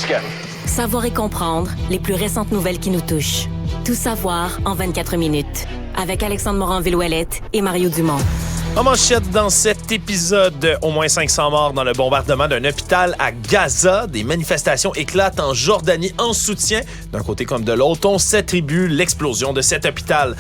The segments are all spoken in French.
Alaska. Savoir et comprendre les plus récentes nouvelles qui nous touchent. Tout savoir en 24 minutes. Avec Alexandre Morin-Villouellette et Mario Dumont. En manchette dans cet épisode, au moins 500 morts dans le bombardement d'un hôpital à Gaza. Des manifestations éclatent en Jordanie en soutien. D'un côté comme de l'autre, on s'attribue l'explosion de cet hôpital.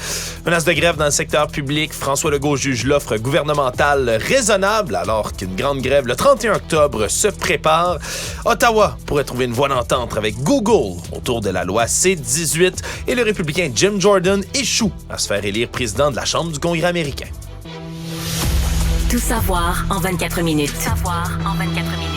Menace de grève dans le secteur public. François Legault juge l'offre gouvernementale raisonnable alors qu'une grande grève le 31 octobre se prépare. Ottawa pourrait trouver une voie d'entente avec Google autour de la loi C-18 et le républicain Jim Jordan échoue à se faire élire président de la Chambre du Congrès américain. Tout savoir en 24 minutes. Tout savoir en 24 minutes.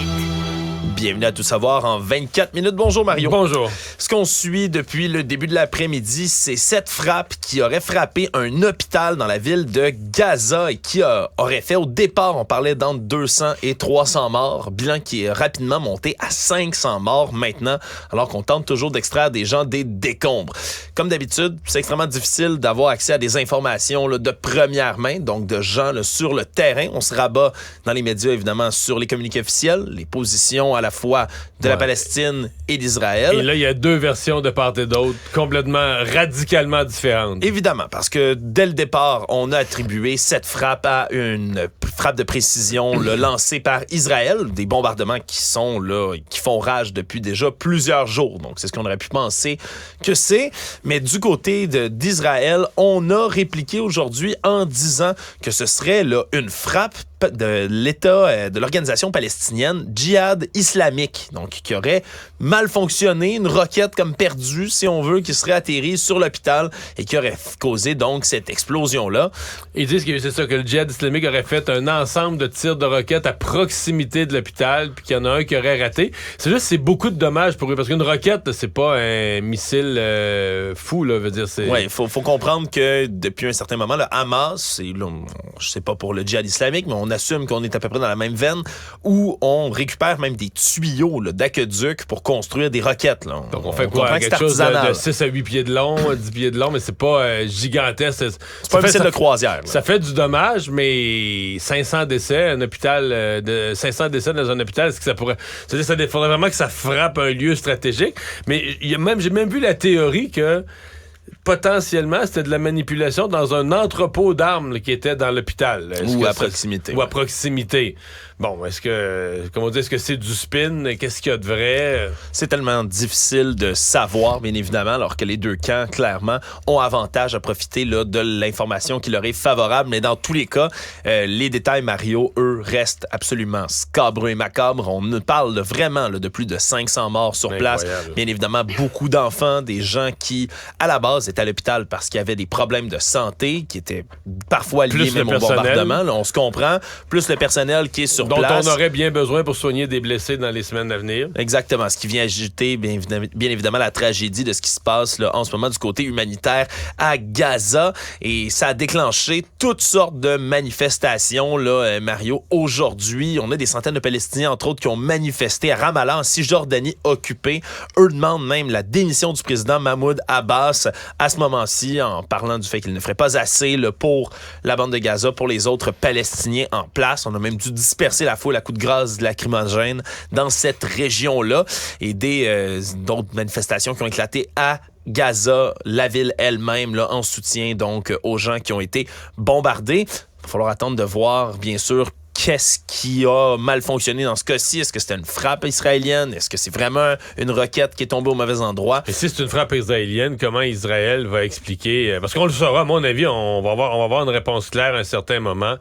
Bienvenue à Tout savoir en 24 minutes. Bonjour Mario. Bonjour. Ce qu'on suit depuis le début de l'après-midi, c'est cette frappe qui aurait frappé un hôpital dans la ville de Gaza et qui aurait fait au départ, on parlait d'entre 200 et 300 morts. Bilan qui est rapidement monté à 500 morts maintenant, alors qu'on tente toujours d'extraire des gens des décombres. Comme d'habitude, c'est extrêmement difficile d'avoir accès à des informations là, de première main, donc de gens là, sur le terrain. On se rabat dans les médias, évidemment, sur les communiqués officiels, les positions à la fois de la Palestine et d'Israël. Et là, il y a deux versions de part et d'autre, complètement, radicalement différentes. Évidemment, parce que dès le départ, on a attribué cette frappe à une frappe de précision là, lancée par Israël, des bombardements qui font rage depuis déjà plusieurs jours. Donc, c'est ce qu'on aurait pu penser que c'est. Mais du côté d'Israël, on a répliqué aujourd'hui en disant que ce serait là, une frappe de l'État, de l'organisation palestinienne Djihad islamique, donc qui aurait mal fonctionné, une roquette comme perdue, si on veut, qui serait atterrie sur l'hôpital et qui aurait causé donc cette explosion-là. Ils disent que c'est ça, que le Djihad islamique aurait fait un ensemble de tirs de roquettes à proximité de l'hôpital, puis qu'il y en a un qui aurait raté. C'est juste, c'est beaucoup de dommages pour eux, parce qu'une roquette, c'est pas un missile fou, là, veut dire, c'est... Ouais, faut comprendre que depuis un certain moment, le Hamas, et là, je sais pas pour le Djihad islamique, mais on assume qu'on est à peu près dans la même veine, où on récupère même des tuyaux là, d'aqueduc pour construire des roquettes. Là. Donc on fait quoi? Quelque chose de 6 à 8 pieds de long, 10 pieds de long, mais c'est pas gigantesque. C'est pas un missile de croisière. Là. Ça fait du dommage, mais 500 décès, un hôpital, 500 décès dans un hôpital, est-ce que ça pourrait... C'est-à-dire, ça faudrait vraiment que ça frappe un lieu stratégique. Mais j'ai même vu la théorie que potentiellement, c'était de la manipulation dans un entrepôt d'armes là, qui était dans l'hôpital. Ou à proximité. Ou à proximité. Bon, est-ce que c'est du spin? Qu'est-ce qu'il y a de vrai? C'est tellement difficile de savoir, bien évidemment, alors que les deux camps, clairement, ont avantage à profiter là, de l'information qui leur est favorable. Mais dans tous les cas, les détails, Mario, eux, restent absolument scabreux et macabres. On parle vraiment de plus de 500 morts sur place. Bien évidemment, beaucoup d'enfants, des gens qui, à la base, étaient à l'hôpital parce qu'il y avait des problèmes de santé qui étaient parfois liés même au bombardement. Là, on se comprend. Plus le personnel qui est sur dont place. On aurait bien besoin pour soigner des blessés dans les semaines à venir. Exactement. Ce qui vient ajouter, bien évidemment, la tragédie de ce qui se passe là, en ce moment du côté humanitaire à Gaza. Et ça a déclenché toutes sortes de manifestations, là, Mario. Aujourd'hui, on a des centaines de Palestiniens, entre autres, qui ont manifesté à Ramallah, en Cisjordanie occupée. Eux demandent même la démission du président Mahmoud Abbas à ce moment-ci, en parlant du fait qu'il ne ferait pas assez là, pour la bande de Gaza, pour les autres Palestiniens en place. On a même dû disperser la foule à coups de gaz lacrymogène dans cette région-là et d'autres manifestations qui ont éclaté à Gaza, la ville elle-même, là, en soutien donc aux gens qui ont été bombardés. Il va falloir attendre de voir, bien sûr, qu'est-ce qui a mal fonctionné dans ce cas-ci? Est-ce que c'était une frappe israélienne? Est-ce que c'est vraiment une roquette qui est tombée au mauvais endroit? Et si c'est une frappe israélienne, comment Israël va expliquer? Parce qu'on le saura, à mon avis, on va avoir une réponse claire à un certain moment.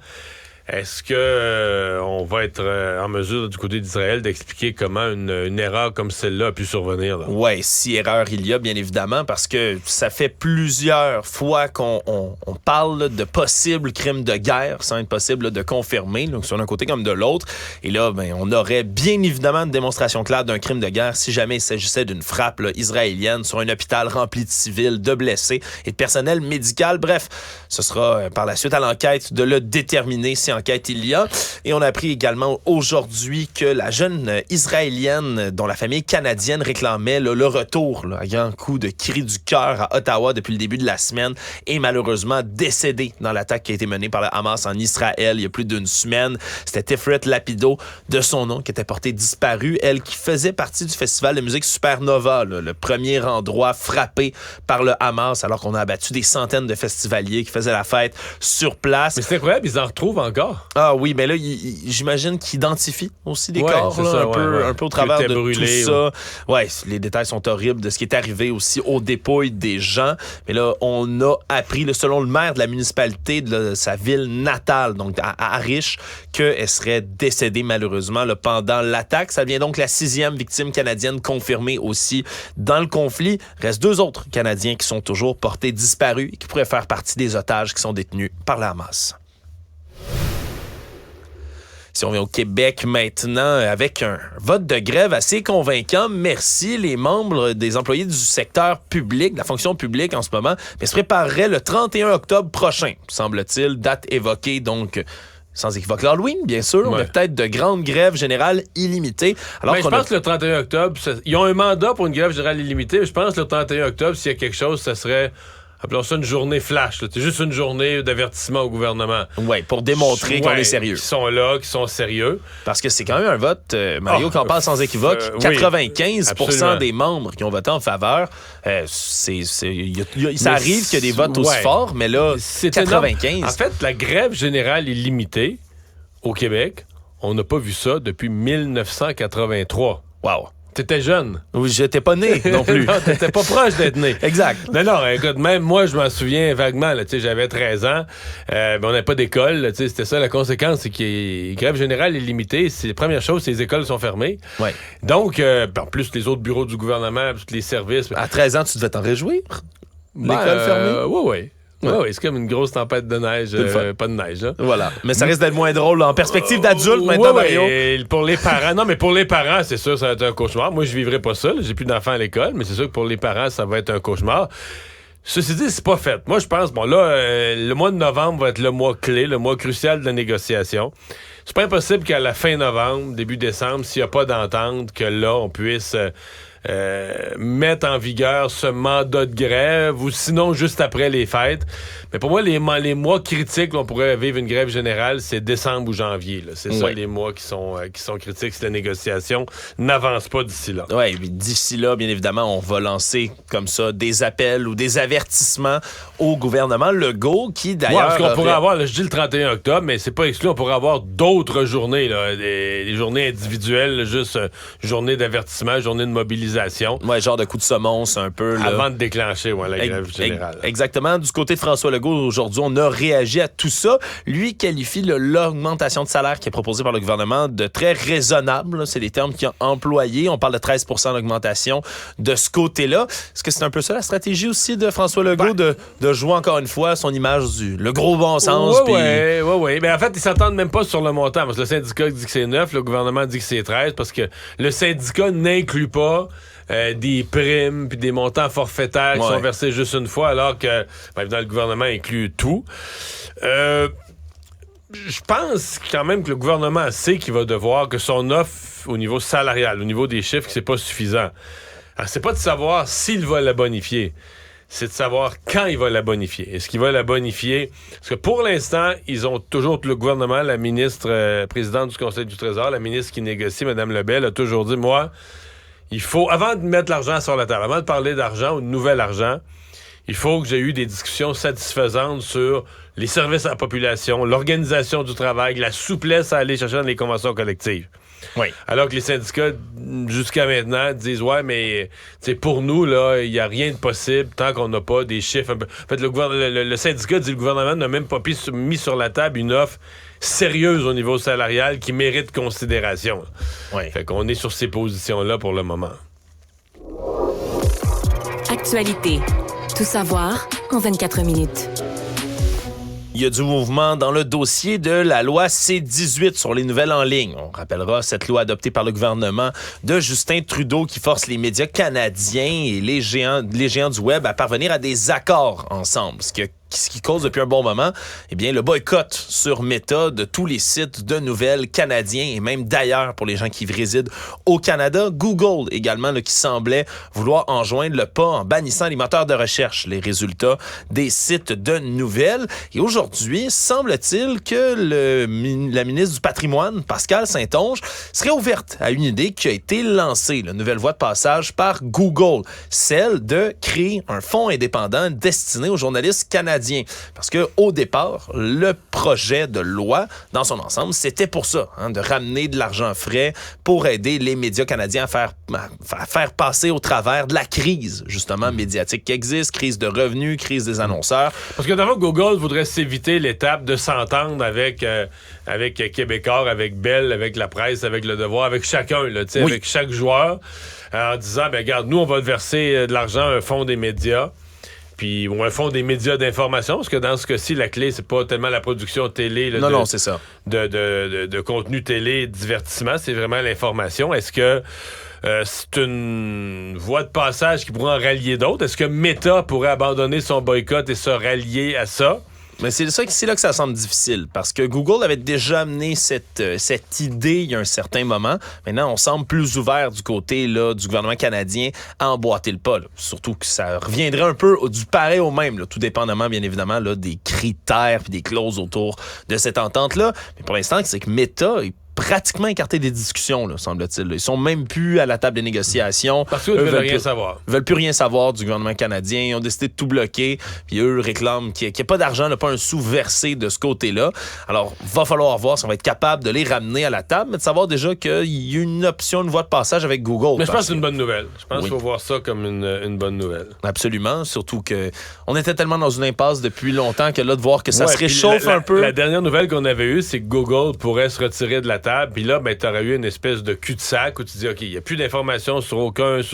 Est-ce que on va être en mesure du côté d'Israël d'expliquer comment une erreur comme celle-là a pu survenir? Oui, si erreur il y a, bien évidemment, parce que ça fait plusieurs fois qu'on parle là, de possibles crimes de guerre sans être possible là, de confirmer, donc sur un côté comme de l'autre. Et là, on aurait bien évidemment une démonstration claire d'un crime de guerre si jamais il s'agissait d'une frappe là, israélienne sur un hôpital rempli de civils, de blessés et de personnel médical. Bref, ce sera par la suite à l'enquête de le déterminer si enquête il y a. Et on a appris également aujourd'hui que la jeune Israélienne dont la famille canadienne réclamait le retour, à grand coup de cri du cœur à Ottawa depuis le début de la semaine, est malheureusement décédée dans l'attaque qui a été menée par le Hamas en Israël il y a plus d'une semaine. C'était Tiferet Lapido, de son nom, qui était portée disparue. Elle qui faisait partie du festival de musique Supernova, le premier endroit frappé par le Hamas, alors qu'on a abattu des centaines de festivaliers qui faisaient la fête sur place. Mais c'est incroyable, ils en retrouvent encore. Ah oui, mais là, j'imagine qu'ils identifient aussi des corps, là, un peu au travers de brûlé, tout ça. Ouais, les détails sont horribles de ce qui est arrivé aussi aux dépouilles des gens. Mais là, on a appris, selon le maire de la municipalité de sa ville natale, donc à Arish, qu'elle serait décédée malheureusement pendant l'attaque. Ça devient donc la 6e victime canadienne confirmée aussi dans le conflit. Il reste 2 autres Canadiens qui sont toujours portés disparus et qui pourraient faire partie des otages qui sont détenus par la Hamas. Si on vient au Québec maintenant, avec un vote de grève assez convaincant, merci, les membres des employés du secteur public, de la fonction publique en ce moment, mais se prépareraient le 31 octobre prochain, semble-t-il, date évoquée donc sans équivoque l'Halloween, bien sûr, mais peut-être de grandes grèves générales illimitées. Alors je pense que le 31 octobre, ils ont un mandat pour une grève générale illimitée, mais je pense que le 31 octobre, s'il y a quelque chose, ça serait... Appelons ça une journée flash. C'est juste une journée d'avertissement au gouvernement. Oui, pour démontrer qu'on est sérieux. Qui sont là, qui sont sérieux. Parce que c'est quand même un vote, Mario, qu'on parle sans équivoque. 95% des membres qui ont voté en faveur, ça arrive qu'il y a des votes aussi forts, mais là, c'est 95. Énorme. En fait, la grève générale illimitée au Québec, on n'a pas vu ça depuis 1983. Wow. T'étais jeune. Oui, j'étais pas né non plus. Non, t'étais pas proche d'être né. Exact. Non, écoute, même moi, je m'en souviens vaguement. Là, j'avais 13 ans, mais on n'avait pas d'école. Là, c'était ça la conséquence, c'est que la grève générale est limitée. C'est la première chose, c'est les écoles sont fermées. Ouais. Donc, en plus, les autres bureaux du gouvernement, tous les services. À 13 ans, tu devais t'en réjouir? L'école fermée? Oui. Oui, c'est comme une grosse tempête de neige, pas de neige. Là. Voilà. Mais ça risque d'être moins drôle en perspective d'adulte maintenant, Mario. Pour les parents, non, mais pour les parents, c'est sûr, ça va être un cauchemar. Moi, je vivrai pas ça. Là. J'ai plus d'enfants à l'école, mais c'est sûr que pour les parents, ça va être un cauchemar. Ceci dit, c'est pas fait. Moi, je pense, le mois de novembre va être le mois clé, le mois crucial de la négociation. C'est pas impossible qu'à la fin novembre, début décembre, s'il n'y a pas d'entente, que là, on puisse... mettre en vigueur ce mandat de grève ou sinon juste après les fêtes. Mais pour moi, les mois critiques, là, on pourrait vivre une grève générale, c'est décembre ou janvier. Là. C'est ça les mois qui sont critiques si la négociation n'avance pas d'ici là. Oui, d'ici là, bien évidemment, on va lancer comme ça des appels ou des avertissements au gouvernement Legault qui d'ailleurs... parce qu'on pourrait avoir, là, je dis le 31 octobre, mais c'est pas exclu, on pourrait avoir d'autres journées, là, des journées individuelles, là, juste journée d'avertissement, journée de mobilisation. Ouais, genre de coup de semonce un peu. Là. Avant de déclencher la grève générale. Exactement. Du côté de François Legault, aujourd'hui, on a réagi à tout ça. Lui qualifie l'augmentation de salaire qui est proposée par le gouvernement de très raisonnable. Là. C'est les termes qu'il a employés. On parle de 13 d'augmentation de ce côté-là. Est-ce que c'est un peu ça la stratégie aussi de François Legault de jouer encore une fois son image le gros bon sens? Oui. Mais en fait, ils s'entendent même pas sur le montant. Parce que le syndicat dit que c'est 9, le gouvernement dit que c'est 13 parce que le syndicat n'inclut pas des primes puis des montants forfaitaires qui sont versés juste une fois, alors que évidemment, le gouvernement inclut tout. Je pense quand même que le gouvernement sait qu'il va devoir, que son offre au niveau salarial, au niveau des chiffres, que c'est pas suffisant. Alors, c'est pas de savoir s'il va la bonifier, c'est de savoir quand il va la bonifier. Est-ce qu'il va la bonifier? Parce que pour l'instant, ils ont toujours, le gouvernement, la ministre présidente du Conseil du Trésor, la ministre qui négocie, Mme Lebel, a toujours dit, moi, il faut, avant de mettre l'argent sur la table, avant de parler d'argent ou de nouvel argent, il faut que j'ai eu des discussions satisfaisantes sur les services à la population, l'organisation du travail, la souplesse à aller chercher dans les conventions collectives. Oui. Alors que les syndicats, jusqu'à maintenant, disent « Ouais, mais pour nous, là, il n'y a rien de possible tant qu'on n'a pas des chiffres. » En fait, le syndicat dit que le gouvernement n'a même pas mis sur la table une offre sérieuse au niveau salarial qui mérite considération. Oui. Fait qu'on est sur ces positions-là pour le moment. Actualité. Tout savoir en 24 minutes. Il y a du mouvement dans le dossier de la loi C-18 sur les nouvelles en ligne. On rappellera cette loi adoptée par le gouvernement de Justin Trudeau qui force les médias canadiens et les géants du web à parvenir à des accords ensemble. Ce qui a qui cause depuis un bon moment, eh bien, le boycott sur Meta de tous les sites de nouvelles canadiens et même d'ailleurs pour les gens qui résident au Canada. Google également, là, qui semblait vouloir enjoindre le pas en bannissant les moteurs de recherche, les résultats des sites de nouvelles. Et aujourd'hui, semble-t-il que la ministre du Patrimoine, Pascale Saint-Onge, serait ouverte à une idée qui a été lancée, la nouvelle voie de passage par Google, celle de créer un fonds indépendant destiné aux journalistes canadiens. Parce que au départ, le projet de loi, dans son ensemble, c'était pour ça, de ramener de l'argent frais pour aider les médias canadiens à faire passer au travers de la crise, justement, médiatique qui existe, crise de revenus, crise des annonceurs. Parce que d'abord, Google voudrait s'éviter l'étape de s'entendre avec Québécois, avec Bell, avec la presse, avec Le Devoir, avec chacun, là, oui. Avec chaque joueur, en disant, regarde, nous, on va verser de l'argent à un fonds des médias, ou un fonds des médias d'information, parce que dans ce cas-ci, la clé, c'est pas tellement la production télé. Là, non, c'est ça. De contenu télé, divertissement, c'est vraiment l'information. Est-ce que c'est une voie de passage qui pourrait en rallier d'autres? Est-ce que Meta pourrait abandonner son boycott et se rallier à ça? Mais c'est là que ça semble difficile, parce que Google avait déjà amené cette idée il y a un certain moment. Maintenant, on semble plus ouvert du côté là, du gouvernement canadien à emboîter le pas. Là. Surtout que ça reviendrait un peu du pareil au même, là, tout dépendamment, bien évidemment, là, des critères et des clauses autour de cette entente-là. Mais pour l'instant, c'est que Meta est pratiquement écarté des discussions, là, semble-t-il. Ils sont même plus à la table des négociations. Parce qu'eux veulent rien savoir. Ils veulent plus rien savoir du gouvernement canadien. Ils ont décidé de tout bloquer. Puis eux réclament qu'il n'y ait pas d'argent, pas un sou versé de ce côté-là. Alors, va falloir voir si on va être capable de les ramener à la table, mais de savoir déjà qu'il y a une option, une voie de passage avec Google. Mais je pense que c'est une bonne nouvelle. Je pense qu'il faut voir ça comme une bonne nouvelle. Absolument. Surtout qu'on était tellement dans une impasse depuis longtemps que là, de voir que ça se réchauffe un peu. La dernière nouvelle qu'on avait eue, c'est que Google pourrait se retirer de la table. Puis là, tu aurais eu une espèce de cul-de-sac où tu dis, OK, il n'y a plus d'informations sur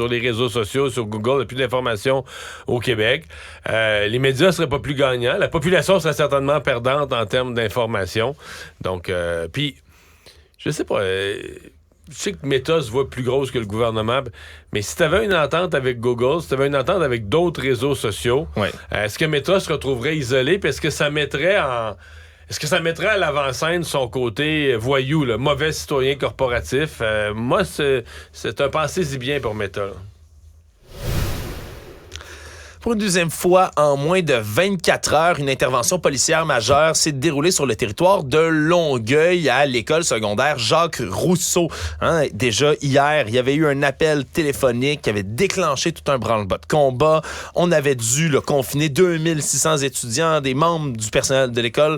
les réseaux sociaux, sur Google, il n'y a plus d'informations au Québec. Les médias ne seraient pas plus gagnants. La population serait certainement perdante en termes d'informations. Donc, puis, je sais pas... je sais que Meta se voit plus grosse que le gouvernement, mais si tu avais une entente avec Google, si tu avais une entente avec d'autres réseaux sociaux, est-ce que Meta se retrouverait isolé? Puis est-ce que ça mettrait à l'avant-scène son côté voyou, là, mauvais citoyen corporatif? Moi, c'est un pensez-y bien pour Meta. Pour une deuxième fois, en moins de 24 heures, une intervention policière majeure s'est déroulée sur le territoire de Longueuil à l'école secondaire Jacques Rousseau. Déjà hier, il y avait eu un appel téléphonique qui avait déclenché tout un branle-bas de combat. On avait dû confiner 2600 étudiants, des membres du personnel de l'école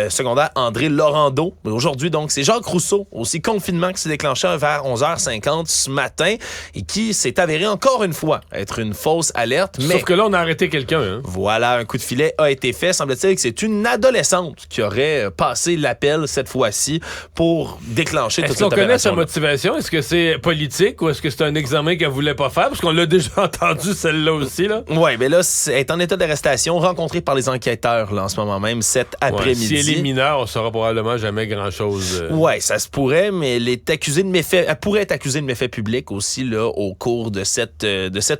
secondaire André Laurando. Aujourd'hui, donc, c'est Jacques Rousseau, aussi confinement, qui s'est déclenché vers 11h50 ce matin et qui s'est avéré encore une fois être une fausse alerte. Sauf que là, on a arrêté quelqu'un. Hein? Voilà, un coup de filet a été fait. Semble-t-il que c'est une adolescente qui aurait passé l'appel cette fois-ci pour déclencher toute cette opération. Est-ce qu'on connaît sa motivation? Est-ce que c'est politique ou est-ce que c'est un examen qu'elle voulait pas faire? Parce qu'on l'a déjà entendu, celle-là aussi. Là. Oui, mais là, elle est en état d'arrestation, rencontrée par les enquêteurs là, en ce moment même, cet après-midi. Si elle est mineure, on saura probablement jamais grand-chose. Oui, ça se pourrait, mais elle pourrait être accusée de méfaits publics aussi là, au cours de cette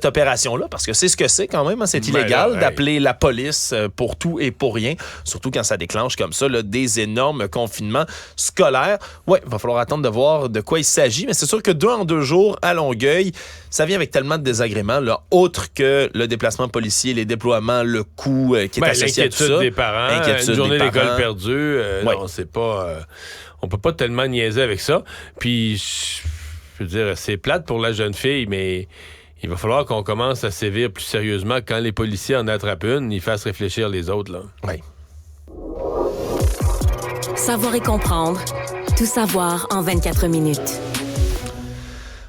opération-là, parce que c'est ce que c'est quand même. C'est illégal d'appeler la police pour tout et pour rien, surtout quand ça déclenche comme ça là, des énormes confinements scolaires. Oui, il va falloir attendre de voir de quoi il s'agit, mais c'est sûr que 2 en 2 jours à Longueuil, ça vient avec tellement de désagréments, là, autre que le déplacement policier, les déploiements, le coût qui est associé à tout ça. L'inquiétude des parents, une journée d'école perdue, non, c'est pas... on peut pas tellement niaiser avec ça. Puis, je veux dire, c'est plate pour la jeune fille, mais... Il va falloir qu'on commence à sévir plus sérieusement quand les policiers en attrapent une, ils fassent réfléchir les autres. Là. Oui. Savoir et comprendre. Tout savoir en 24 minutes.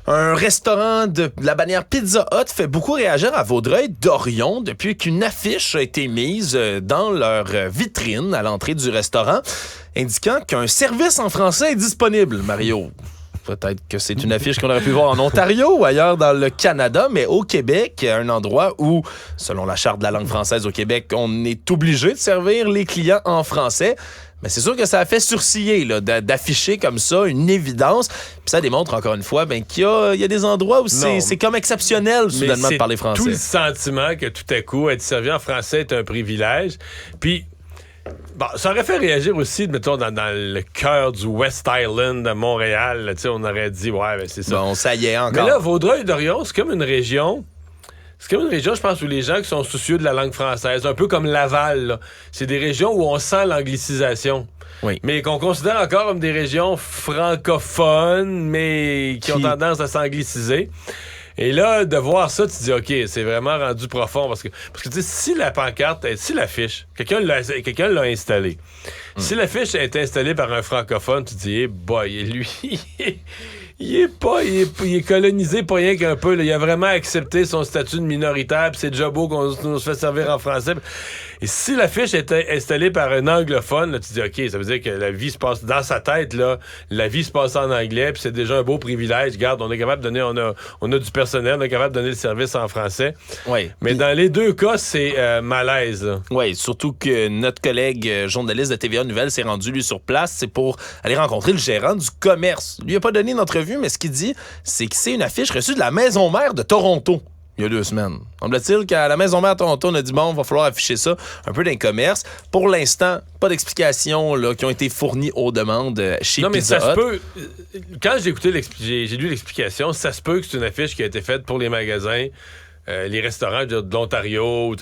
Un restaurant de la bannière Pizza Hut fait beaucoup réagir à Vaudreuil-Dorion depuis qu'une affiche a été mise dans leur vitrine à l'entrée du restaurant indiquant qu'un service en français est disponible, Mario. Peut-être que c'est une affiche qu'on aurait pu voir en Ontario ou ailleurs dans le Canada, mais au Québec, un endroit où, selon la Charte de la langue française au Québec, on est obligé de servir les clients en français. Mais c'est sûr que ça a fait sourciller là, d'afficher comme ça une évidence. Puis ça démontre encore une fois qu'il y a des endroits où c'est comme exceptionnel soudainement de parler français. Tout le sentiment que tout à coup, être servi en français est un privilège. Puis, bon, ça aurait fait réagir aussi, mettons, dans le cœur du West Island à Montréal. Là, on aurait dit, ouais, ben, c'est ça. Bon, ça y est encore. Mais là, Vaudreuil-Dorion, c'est comme une région... je pense, où les gens qui sont soucieux de la langue française, un peu comme Laval, là. C'est des régions où on sent l'anglicisation. Oui. Mais qu'on considère encore comme des régions francophones, mais qui ont tendance à s'angliciser. Et là, de voir ça, tu te dis, OK, c'est vraiment rendu profond. Parce que tu sais, si la pancarte, si l'affiche, quelqu'un l'a installée. Si l'affiche est installée par un francophone, tu te dis, boy, lui... Il est colonisé pas rien qu'un peu. Là. Il a vraiment accepté son statut de minoritaire, puis c'est déjà beau qu'on se fait servir en français. Et si l'affiche est installée par un anglophone, là, tu dis, OK, ça veut dire que la vie se passe dans sa tête, là, la vie se passe en anglais, puis c'est déjà un beau privilège. Regarde, on est capable de donner, on a du personnel, on est capable de donner le service en français. Oui. Mais dans les deux cas, c'est malaise. Oui, surtout que notre collègue journaliste de TVA Nouvelles s'est rendu, lui, sur place. C'est pour aller rencontrer le gérant du commerce. Lui, il n'a pas donné d'entrevue, mais ce qu'il dit, c'est que c'est une affiche reçue de la Maison Mère de Toronto. Il y a 2 semaines. Semble-t-il qu'à la Maison Mère à Toronto, on a dit, bon, il va falloir afficher ça un peu dans les commerces. Pour l'instant, pas d'explications là, qui ont été fournies aux demandes chez Pizza Hut. Non, mais ça se peut... Quand j'ai lu l'explication, ça se peut que c'est une affiche qui a été faite pour les magasins, les restaurants de l'Ontario,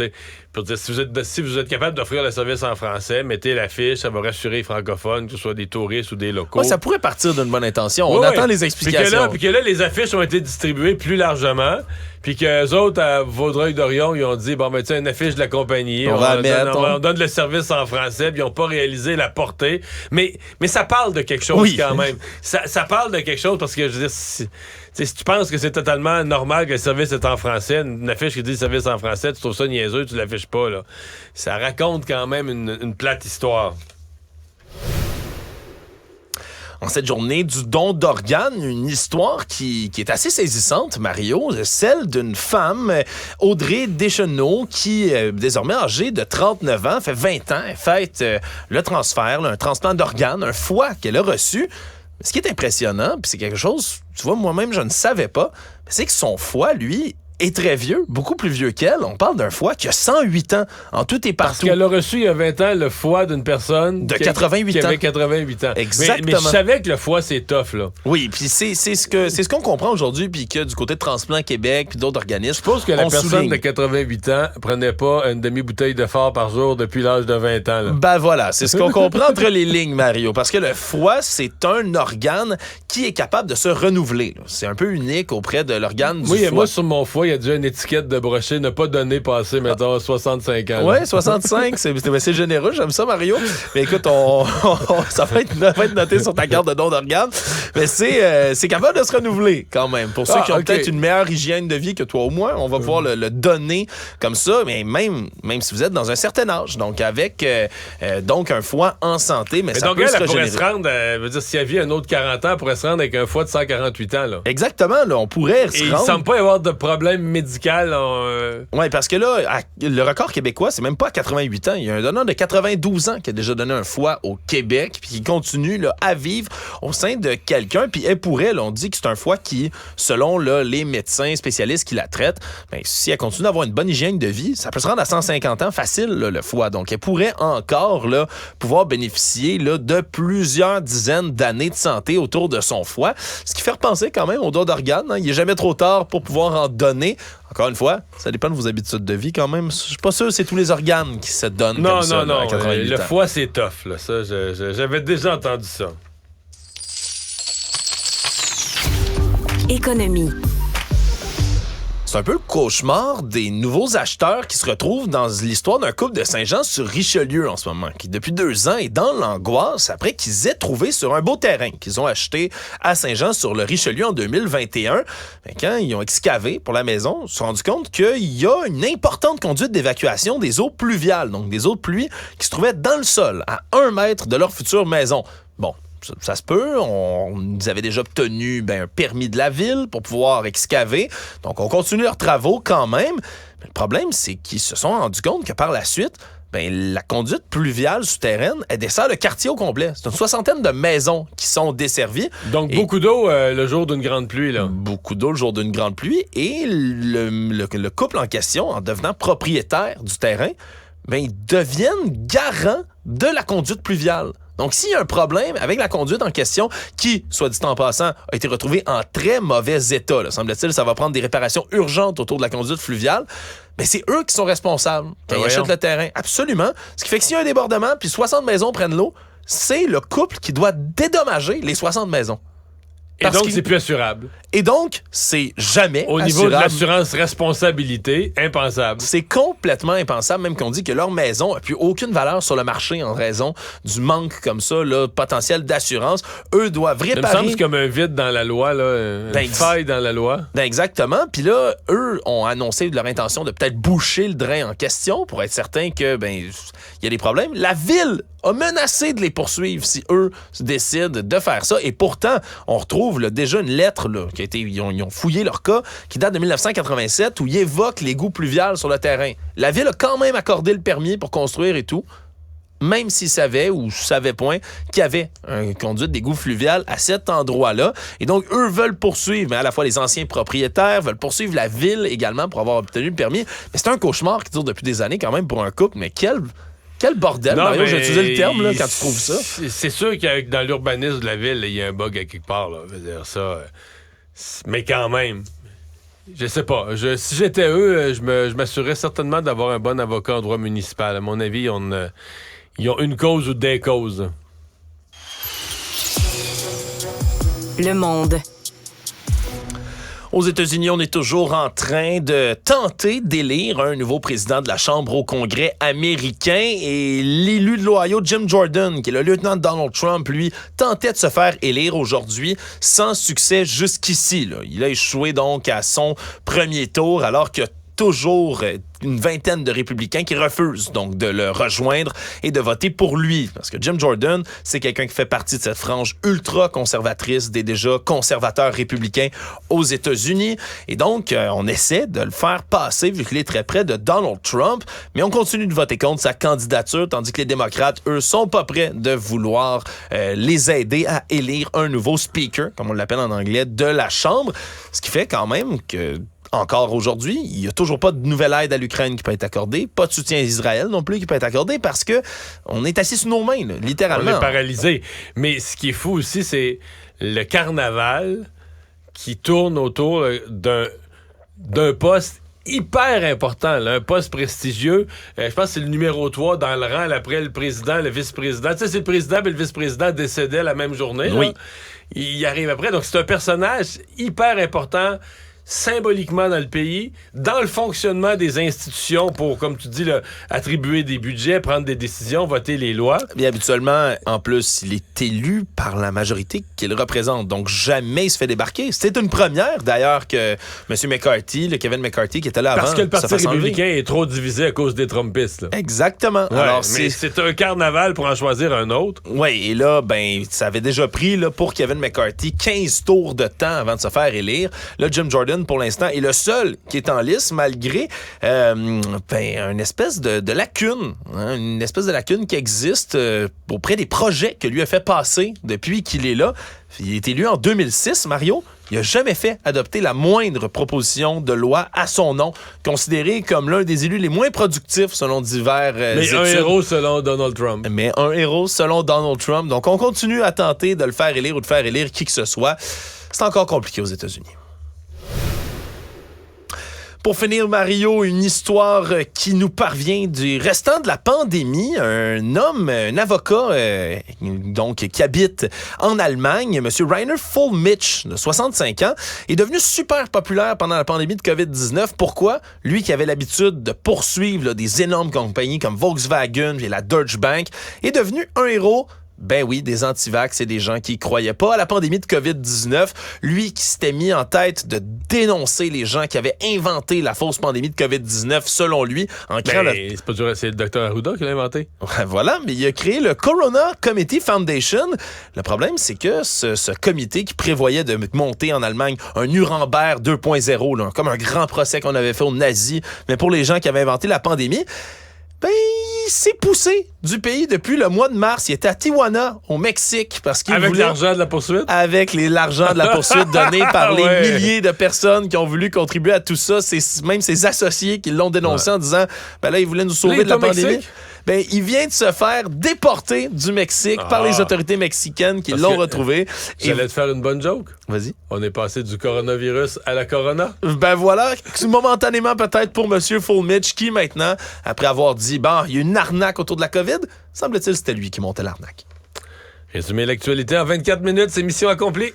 pour dire, si vous êtes capable d'offrir le service en français, mettez l'affiche, ça va rassurer les francophones, que ce soit des touristes ou des locaux. Ouais, ça pourrait partir d'une bonne intention. On attend les explications. Puis que là, les affiches ont été distribuées plus largement, puis qu'eux autres, à Vaudreuil-Dorion, ils ont dit, bon, ben, tu sais, une affiche de la compagnie, on donne le service en français, puis ils n'ont pas réalisé la portée. Mais ça parle de quelque chose quand même. Ça parle de quelque chose parce que, je veux dire, si tu penses que c'est totalement normal que le service est en français, une affiche qui dit service en français, tu trouves ça niaiseux, tu l'affiches pas, là. Ça raconte quand même une plate histoire. En cette journée du don d'organes, une histoire qui est assez saisissante, Mario, celle d'une femme, Audrey Deschenaux, qui est désormais âgée de 39 ans, fait 20 ans, elle fête le transfert, un transplant d'organes, un foie qu'elle a reçu. Ce qui est impressionnant, puis c'est quelque chose, tu vois, moi-même, je ne savais pas, c'est que son foie, lui, est très vieux, beaucoup plus vieux qu'elle. On parle d'un foie qui a 108 ans, en tout et partout. Parce qu'elle a reçu il y a 20 ans le foie d'une personne de 88 ans. Qui avait 88 ans. Exactement. Mais je savais que le foie, c'est tough, là. Oui, puis c'est ce qu'on comprend aujourd'hui, puis que du côté de Transplant Québec, puis d'autres organismes, je suppose que la personne de 88 ans prenait pas une demi-bouteille de phare par jour depuis l'âge de 20 ans. Là. Ben voilà, c'est ce qu'on comprend entre les lignes, Mario, parce que le foie, c'est un organe qui est capable de se renouveler. C'est un peu unique auprès de l'organe du foie. Moi, sur mon foie, il y a déjà une étiquette de brocher, ne pas donner passer, mettons, 65 ans. Oui, 65, c'est généreux, j'aime ça, Mario. Mais écoute, ça va être noté sur ta carte de don d'organes. Mais c'est capable de se renouveler quand même. Pour ceux qui ont peut-être une meilleure hygiène de vie que toi au moins, on va pouvoir le donner comme ça, mais même si vous êtes dans un certain âge. Donc, avec donc un foie en santé, mais ça donc peut se elle régénérer. Pourrait se rendre, veut dire, s'il y avait un autre 40 ans, elle pourrait se rendre avec un foie de 148 ans. Là. Exactement, là, on pourrait se rendre. Il ne semble pas y avoir de problème médical. Oui, parce que là, le record québécois, c'est même pas à 88 ans. Il y a un donneur de 92 ans qui a déjà donné un foie au Québec, puis qui continue là, à vivre au sein de quelqu'un. Puis elle pourrait, là, on dit que c'est un foie qui, selon là, les médecins spécialistes qui la traitent, ben, si elle continue d'avoir une bonne hygiène de vie, ça peut se rendre à 150 ans facile, là, le foie. Donc, elle pourrait encore là, pouvoir bénéficier là, de plusieurs dizaines d'années de santé autour de son foie, ce qui fait repenser quand même au don d'organes. Hein. Il n'est jamais trop tard pour pouvoir en donner. Encore une fois, ça dépend de vos habitudes de vie quand même. Je suis pas sûr que c'est tous les organes qui se donnent comme ça. Non, à 88 le ans. foie, c'est tough. Là. Ça, j'avais déjà entendu ça. Économie. C'est un peu le cauchemar des nouveaux acheteurs qui se retrouvent dans l'histoire d'un couple de Saint-Jean-sur-Richelieu en ce moment, qui depuis 2 ans est dans l'angoisse après qu'ils aient trouvé sur un beau terrain qu'ils ont acheté à Saint-Jean-sur-le-Richelieu en 2021. Mais quand ils ont excavé pour la maison, ils se sont rendus compte qu'il y a une importante conduite d'évacuation des eaux pluviales, donc des eaux de pluie qui se trouvaient dans le sol, à 1 mètre de leur future maison. Bon. Ça se peut. Ils avaient déjà obtenu un permis de la ville pour pouvoir excaver. Donc, on continue leurs travaux quand même. Mais le problème, c'est qu'ils se sont rendus compte que par la suite, ben, la conduite pluviale souterraine, elle dessert le quartier au complet. C'est une 60aine de maisons qui sont desservies. Donc, beaucoup d'eau le jour d'une grande pluie, là. Beaucoup d'eau le jour d'une grande pluie. Et le couple en question, en devenant propriétaire du terrain, ben, ils deviennent garants de la conduite pluviale. Donc, s'il y a un problème avec la conduite en question, qui, soit dit en passant, a été retrouvée en très mauvais état, là, semble-t-il, ça va prendre des réparations urgentes autour de la conduite fluviale, mais c'est eux qui sont responsables quand ils achètent le terrain. Absolument. Ce qui fait que s'il y a un débordement, puis 60 maisons prennent l'eau, c'est le couple qui doit dédommager les 60 maisons. Et donc, c'est plus assurable. Et donc, c'est jamais au niveau de l'assurance responsabilité, impensable. C'est complètement impensable, même qu'on dit que leur maison n'a plus aucune valeur sur le marché en raison du manque comme ça, là, potentiel d'assurance. Eux doivent réparer... Ça me semble que c'est comme un vide dans la loi, là, une faille dans la loi. Ben exactement. Puis là, eux ont annoncé de leur intention de peut-être boucher le drain en question pour être certain que il y a des problèmes. La ville a menacé de les poursuivre si eux décident de faire ça. Et pourtant, on retrouve là, déjà une lettre là, qui a été, ils ont fouillé leur cas, qui date de 1987, où ils évoquent l'égout pluvial sur le terrain. La ville a quand même accordé le permis pour construire et tout, même s'ils savaient ou savaient point qu'il y avait une conduite d'égout fluvial à cet endroit-là. Et donc, eux veulent poursuivre, mais à la fois les anciens propriétaires veulent poursuivre la ville également pour avoir obtenu le permis. Mais c'est un cauchemar qui dure depuis des années quand même pour un couple, mais quel bordel, non, Mario, j'ai utilisé le terme là, quand tu trouves ça. C'est sûr que dans l'urbanisme de la ville, il y a un bug à quelque part. Là. Je veux dire ça. Mais quand même, je sais pas. Si j'étais eux, je m'assurerais certainement d'avoir un bon avocat en droit municipal. À mon avis, ils ont une cause ou des causes. Le Monde. Aux États-Unis, on est toujours en train de tenter d'élire un nouveau président de la Chambre au Congrès américain. Et l'élu de l'Ohio, Jim Jordan, qui est le lieutenant de Donald Trump, lui, tentait de se faire élire aujourd'hui sans succès jusqu'ici. Là. Il a échoué donc à son premier tour alors qu'il y a toujours une vingtaine de républicains qui refusent donc de le rejoindre et de voter pour lui. Parce que Jim Jordan, c'est quelqu'un qui fait partie de cette frange ultra-conservatrice des déjà conservateurs républicains aux États-Unis. Et donc, on essaie de le faire passer vu qu'il est très près de Donald Trump, mais on continue de voter contre sa candidature, tandis que les démocrates, eux, sont pas prêts de vouloir les aider à élire un nouveau speaker, comme on l'appelle en anglais, de la Chambre. Ce qui fait quand même que encore aujourd'hui, il n'y a toujours pas de nouvelle aide à l'Ukraine qui peut être accordée, pas de soutien à Israël non plus qui peut être accordé parce que on est assis sur nos mains, là, littéralement. On est paralysé. Mais ce qui est fou aussi, c'est le carnaval qui tourne autour d'un poste hyper important, là, un poste prestigieux. Je pense que c'est le numéro 3 dans le rang après le président, le vice-président. Tu sais, c'est le président et le vice-président décédaient la même journée. Oui. Là. Il arrive après. Donc, c'est un personnage hyper important symboliquement dans le pays, dans le fonctionnement des institutions pour, comme tu dis, là, attribuer des budgets, prendre des décisions, voter les lois. Bien habituellement, en plus, il est élu par la majorité qu'il représente. Donc, jamais il se fait débarquer. C'était une première, d'ailleurs, que M. McCarthy, le Kevin McCarthy, qui était là avant... Parce que le Parti républicain est trop divisé à cause des Trumpistes. Là. Exactement. Ouais, alors, c'est un carnaval pour en choisir un autre. Oui, et là, ça avait déjà pris là, pour Kevin McCarthy 15 tours de temps avant de se faire élire. Là, Jim Jordan, pour l'instant, est le seul qui est en lice, malgré une espèce de lacune. Hein, une espèce de lacune qui existe auprès des projets que lui a fait passer depuis qu'il est là. Il a été élu en 2006, Mario. Il n'a jamais fait adopter la moindre proposition de loi à son nom, considéré comme l'un des élus les moins productifs selon divers études. Un héros selon Donald Trump. Mais un héros selon Donald Trump. Donc, on continue à tenter de le faire élire ou de faire élire qui que ce soit. C'est encore compliqué aux États-Unis. Pour finir, Mario, une histoire qui nous parvient du restant de la pandémie. Un homme, un avocat donc qui habite en Allemagne, M. Rainer Fullmitch, de 65 ans, est devenu super populaire pendant la pandémie de COVID-19. Pourquoi? Lui qui avait l'habitude de poursuivre là, des énormes compagnies comme Volkswagen et la Deutsche Bank, est devenu un héros. Ben oui, des antivax et des gens qui croyaient pas à la pandémie de COVID-19. Lui qui s'était mis en tête de dénoncer les gens qui avaient inventé la fausse pandémie de COVID-19, selon lui, en créant c'est pas dur, c'est le Dr Arruda qui l'a inventé. Voilà, mais il a créé le Corona Committee Foundation. Le problème, c'est que ce comité qui prévoyait de monter en Allemagne un Nuremberg 2.0, là, comme un grand procès qu'on avait fait aux nazis, mais pour les gens qui avaient inventé la pandémie, Ben, il s'est poussé du pays depuis le mois de mars. Il était à Tijuana, au Mexique, parce qu'il Avec voulait... l'argent de la poursuite? Avec l'argent de la poursuite donné par les Ouais. milliers de personnes qui ont voulu contribuer à tout ça. C'est même ses associés qui l'ont dénoncé en disant, ben là, il voulait nous sauver Là, il de la est au pandémie. Mexique? Ben, il vient de se faire déporter du Mexique par les autorités mexicaines qui Parce l'ont que- retrouvé. Et... J'allais te faire une bonne joke. Vas-y. On est passé du coronavirus à la corona. Ben voilà, momentanément peut-être pour M. Fulmich qui maintenant, après avoir dit, bon, il y a une arnaque autour de la COVID, semble-t-il c'était lui qui montait l'arnaque. Résumer l'actualité en 24 minutes, c'est mission accomplie.